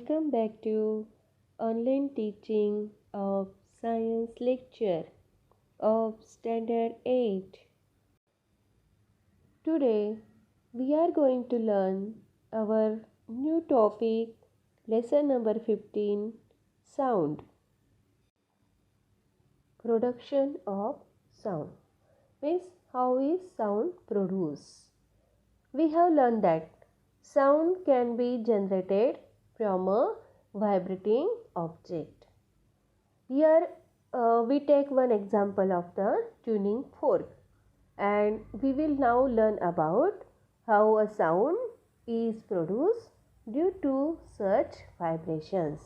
Welcome back to online teaching of science lecture of Standard 8. Today we are going to learn our new topic, lesson number 15, sound. Production of sound means how is sound produced. We have learned that sound can be generated from a vibrating object. Here we take one example of the tuning fork, and we will now learn about how a sound is produced due to such vibrations.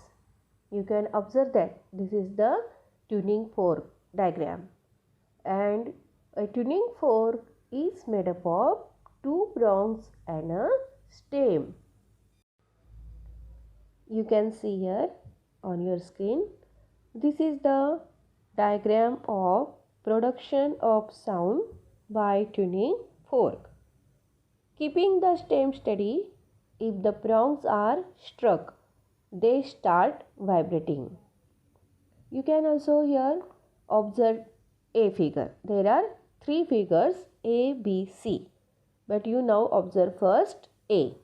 You can observe that this is the tuning fork diagram, and a tuning fork is made up of two prongs and a stem. You can see here on your screen, this is the diagram of production of sound by tuning fork. Keeping the stem steady, if the prongs are struck, they start vibrating. You can also here observe a figure. There are three figures A, B, C. But you now observe first A.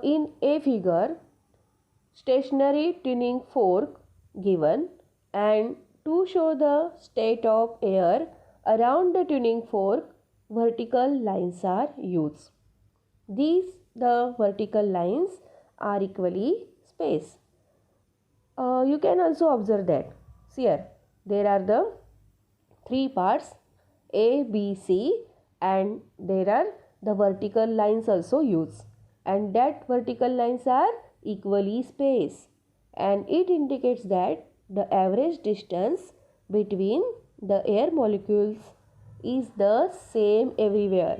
In A figure, stationary tuning fork given, and to show the state of air around the tuning fork, vertical lines are used. The vertical lines are equally spaced. You can also observe that here there are the three parts A, B, C, and there are the vertical lines also used, and that vertical lines are equally spaced, and it indicates that the average distance between the air molecules is the same everywhere,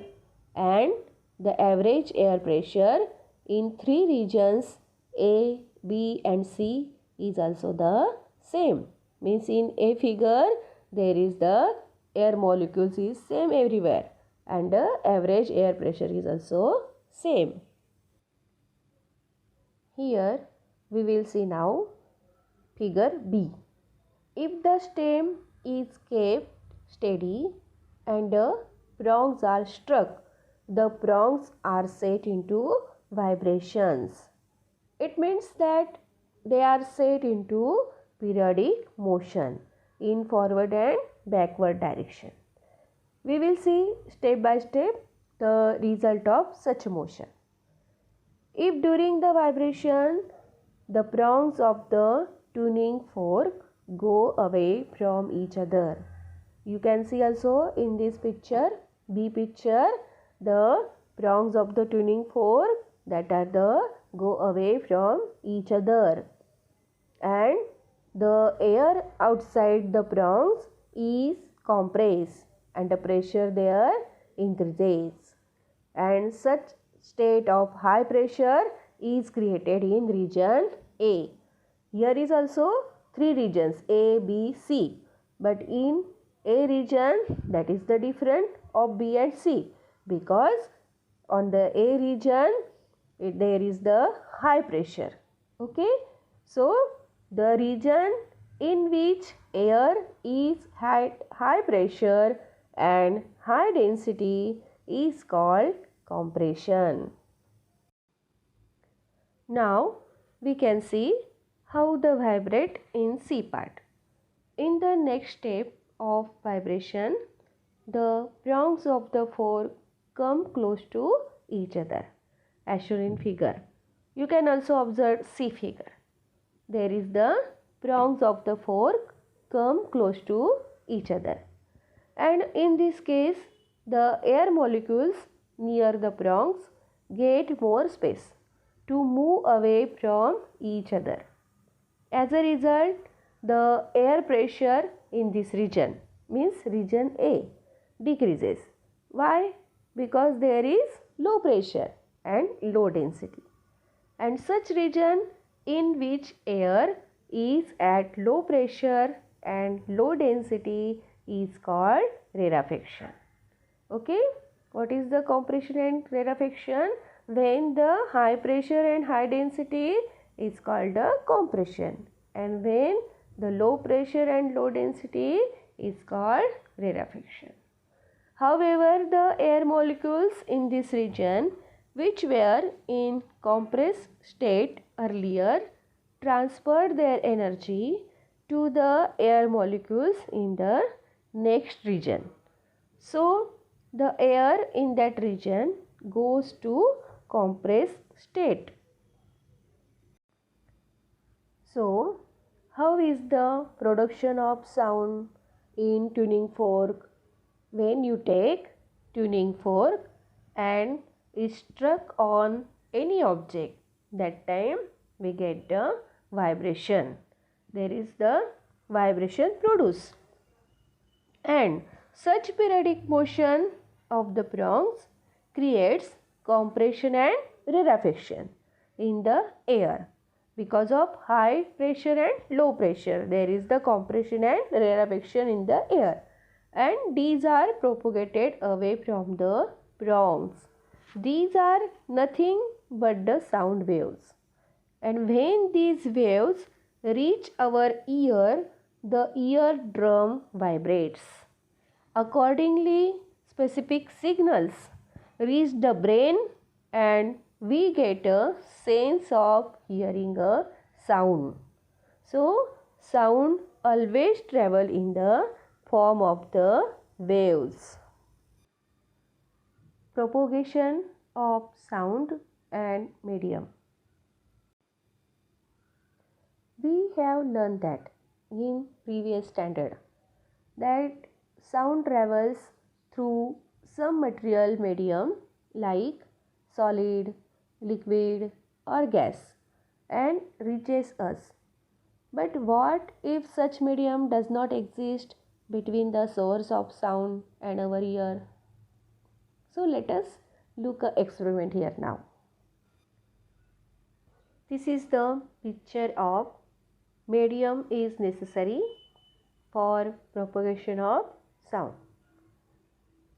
and the average air pressure in three regions A, B and C is also the same. Means in A figure there is the air molecules is same everywhere, and the average air pressure is also same. Here we will see now figure B. If the stem is kept steady and the prongs are struck, the prongs are set into vibrations. It means that they are set into periodic motion in forward and backward direction. We will see step by step the result of such motion. If during the vibration the prongs of the tuning fork go away from each other. You can see also in this picture, B picture, the prongs of the tuning fork that are the go away from each other, and the air outside the prongs is compressed and the pressure there increases, and such state of high pressure is created in region A. Here is also three regions A, B, C, but in A region that is the different of B and C, because on the A region there is the high pressure. Okay, so the region in which air is high pressure and high density is called compression. Now we can see how the vibrate in C part. In the next step of vibration, the prongs of the fork come close to each other as shown in figure. You can also observe C figure. There is the prongs of the fork come close to each other, and in this case the air molecules near the prongs get more space to move away from each other. As a result, the air pressure in this region, means region A, decreases. Why? Because there is low pressure and low density, and such region in which air is at low pressure and low density is called rarefaction. Okay, what is the compression and rarefaction? when the high pressure and high density is called a compression, and when the low pressure and low density is called rarefaction. However, the air molecules in this region, which were in compressed state earlier, transferred their energy to the air molecules in the next region. So, the air in that region goes to compressed state. So, how is the production of sound in tuning fork? When you take tuning fork and is struck on any object, that time we get the vibration. There is the vibration produced. And such periodic motion of the prongs creates compression and rarefaction in the air. Because of high pressure and low pressure, there is the compression and rarefaction in the air, and these are propagated away from the prongs. These are nothing but the sound waves, and when these waves reach our ear, the eardrum vibrates. Accordingly, specific signals reach the brain and we get a sense of hearing a sound. So, sound always travel in the form of the waves. Propagation of sound and medium. We have learned that in previous standard that sound travels through some material medium like solid, liquid or gas and reaches us. But what if such medium does not exist between the source of sound and our ear? So let us look at experiment here now. This is the picture of medium is necessary for propagation of sound.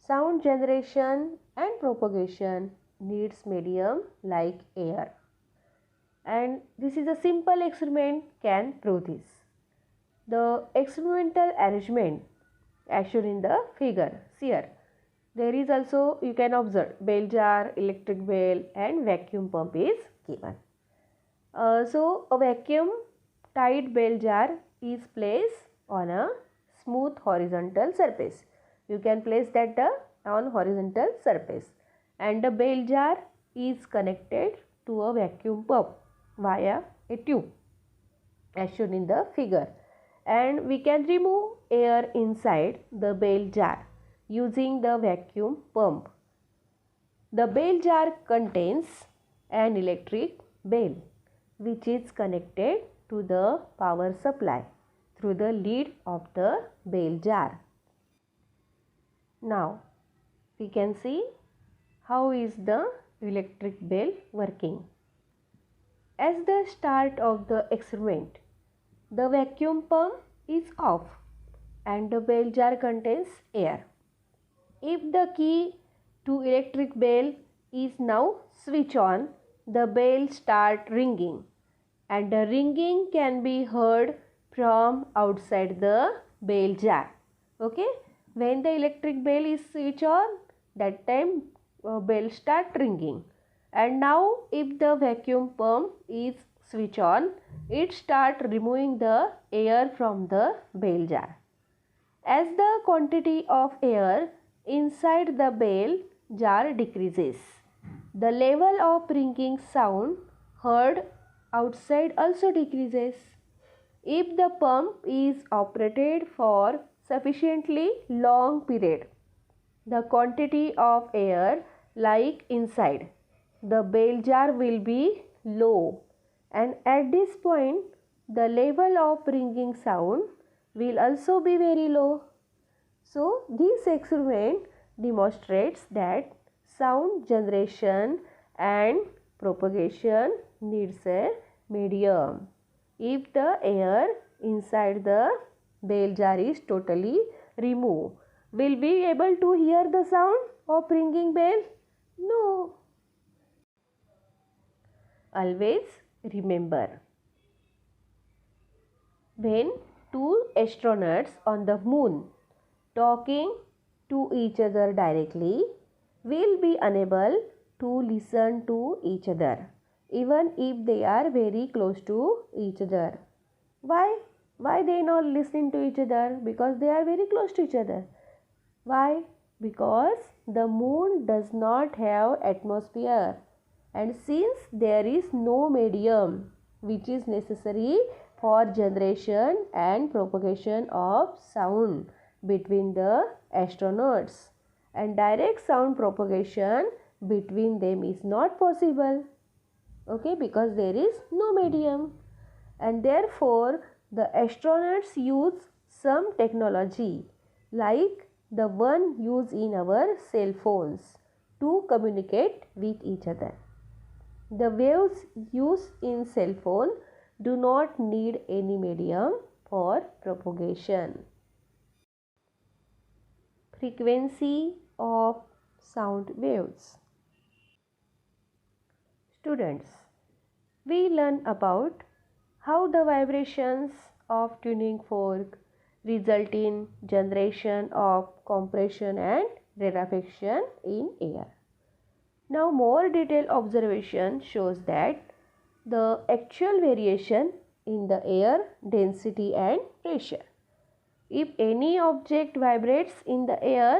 Sound generation and propagation needs medium like air. And this is a simple experiment can prove this. The experimental arrangement as shown in the figure. See here. There is also, you can observe, bell jar, electric bell and vacuum pump is given. So a vacuum tied bell jar is placed on a smooth horizontal surface. You can place that on horizontal surface, and the bell jar is connected to a vacuum pump via a tube as shown in the figure, and we can remove air inside the bell jar using the vacuum pump. The bell jar contains an electric bell which is connected to the power supply through the lid of the bell jar. Now we can see how is the electric bell working. At the start of the experiment, the vacuum pump is off and the bell jar contains air. If the key to electric bell is now switch on, the bell start ringing, and the ringing can be heard from outside the bell jar. Okay, when the electric bell is switch on, that time bell start ringing. And now if the vacuum pump is switch on, it start removing the air from the bell jar. As the quantity of air inside the bell jar decreases, the level of ringing sound heard outside also decreases. If the pump is operated for sufficiently long period, the quantity of air like inside the bell jar will be low, and at this point the level of ringing sound will also be very low. So this experiment demonstrates that sound generation and propagation needs a medium. If the air inside the bell jar is totally removed, will we be able to hear the sound of ringing bell? No. Always remember. When two astronauts on the moon talking to each other directly will be unable to listen to each other even if they are very close to each other. Why? Why they not listening to each other? Because they are very close to each other. Why? Because the moon does not have atmosphere, and since there is no medium which is necessary for generation and propagation of sound between the astronauts, and direct sound propagation between them is not possible. Okay, because there is no medium, and therefore the astronauts use some technology like the one used in our cell phones to communicate with each other. The waves used in cell phone do not need any medium for propagation. Frequency of sound waves. Students, we learn about how the vibrations of tuning fork result in generation of compression and rarefaction in air. Now more detailed observation shows that the actual variation in the air density and pressure. If any object vibrates in the air,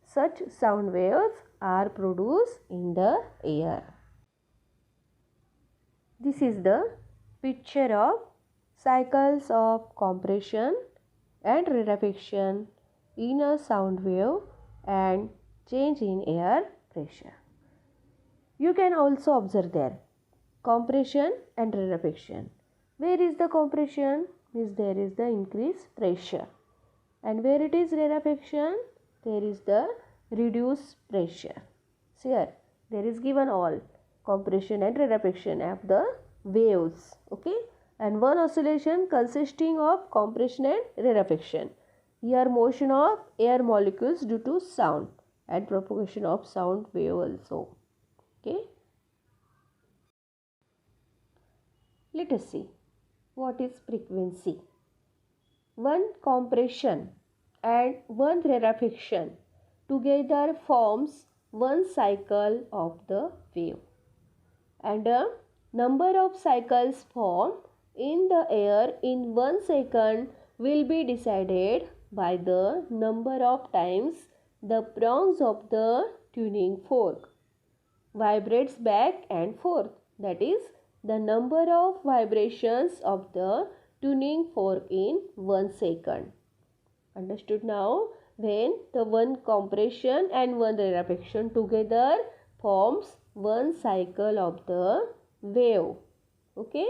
such sound waves are produced in the air. This is the picture of cycles of compression and rarefaction in a sound wave and change in air pressure. You can also observe there compression and rarefaction. Where is the compression? Means there is the increased pressure. And where it is rarefaction? There is the reduced pressure. See here, there is given all compression and rarefaction of the waves. Okay, and one oscillation consisting of compression and rarefaction. Here motion of air molecules due to sound and propagation of sound wave also. Okay, let us see what is frequency. One compression and one rarefaction together forms one cycle of the wave, and a number of cycles formed in the air in 1 second will be decided by the number of times the prongs of the tuning fork vibrates back and forth. That is the number of vibrations of the tuning fork in 1 second. Understood now? When the one compression and one rarefaction together forms one cycle of the wave. Okay,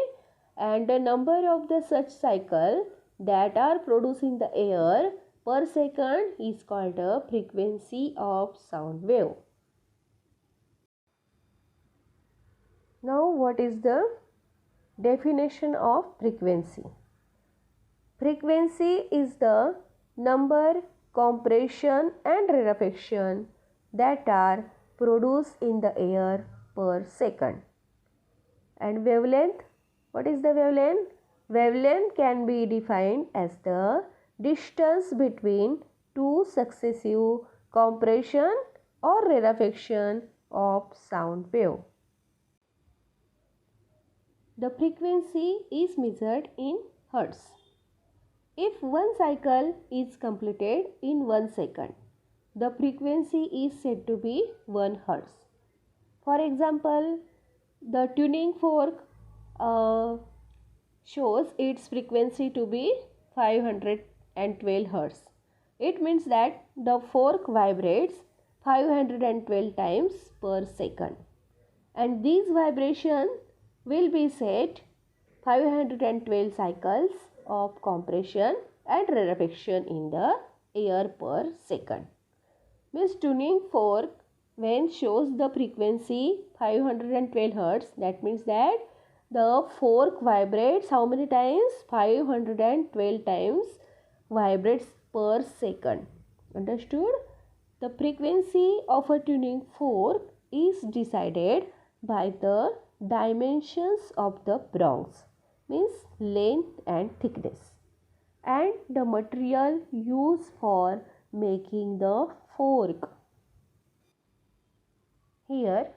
and the number of the such cycle that are produced in the air per second is called the frequency of sound wave. Now what is the definition of frequency? Frequency is the number, compression and rarefaction that are produced in the air per second. And wavelength, what is the wavelength? Wavelength can be defined as the distance between two successive compression or rarefaction of sound wave. The frequency is measured in hertz. If one cycle is completed in 1 second, the frequency is said to be 1 hertz. For example, the tuning fork shows its frequency to be 512 hertz. It means that the fork vibrates 512 times per second, and these vibrations will be set 512 cycles of compression and rarefaction in the air per second. Means tuning fork when shows the frequency 512 hertz, that means that the fork vibrates how many times? 512 times vibrates per second. Understood? The frequency of a tuning fork is decided by the dimensions of the prongs, means length and thickness, and the material used for making the fork. Here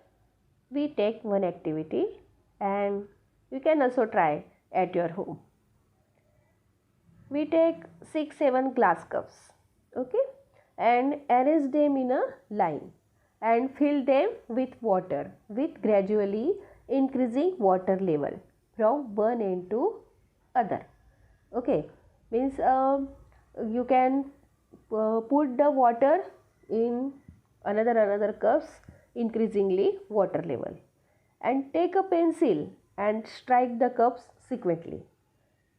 we take one activity and you can also try at your home. We take 6-7 glass cups, okay, and arrange them in a line and fill them with water with gradually increasing water level from one end to other. Okay, means you can put the water in another cups increasingly water level, and take a pencil and strike the cups sequentially.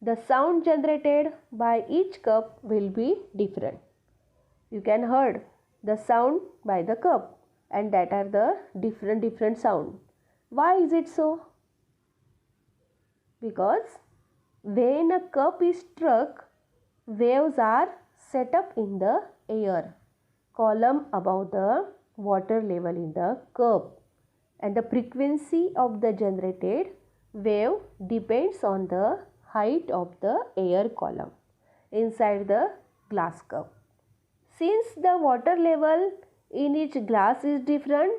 The sound generated by each cup will be different. You can hear the sound by the cup, and that are the different sound. Why is it so? Because when a cup is struck, waves are set up in the air column above the water level in the cup, and the frequency of the generated wave depends on the height of the air column inside the glass cup. Since the water level in each glass is different,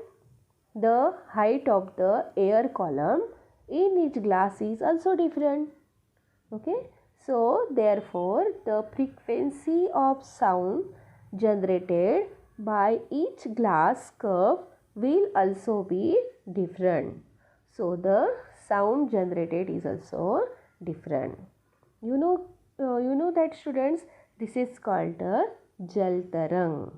the height of the air column in each glass is also different. Okay, so therefore the frequency of sound generated by each glass cup will also be different. So the sound generated is also different. You know that students, this is called a jal tarang.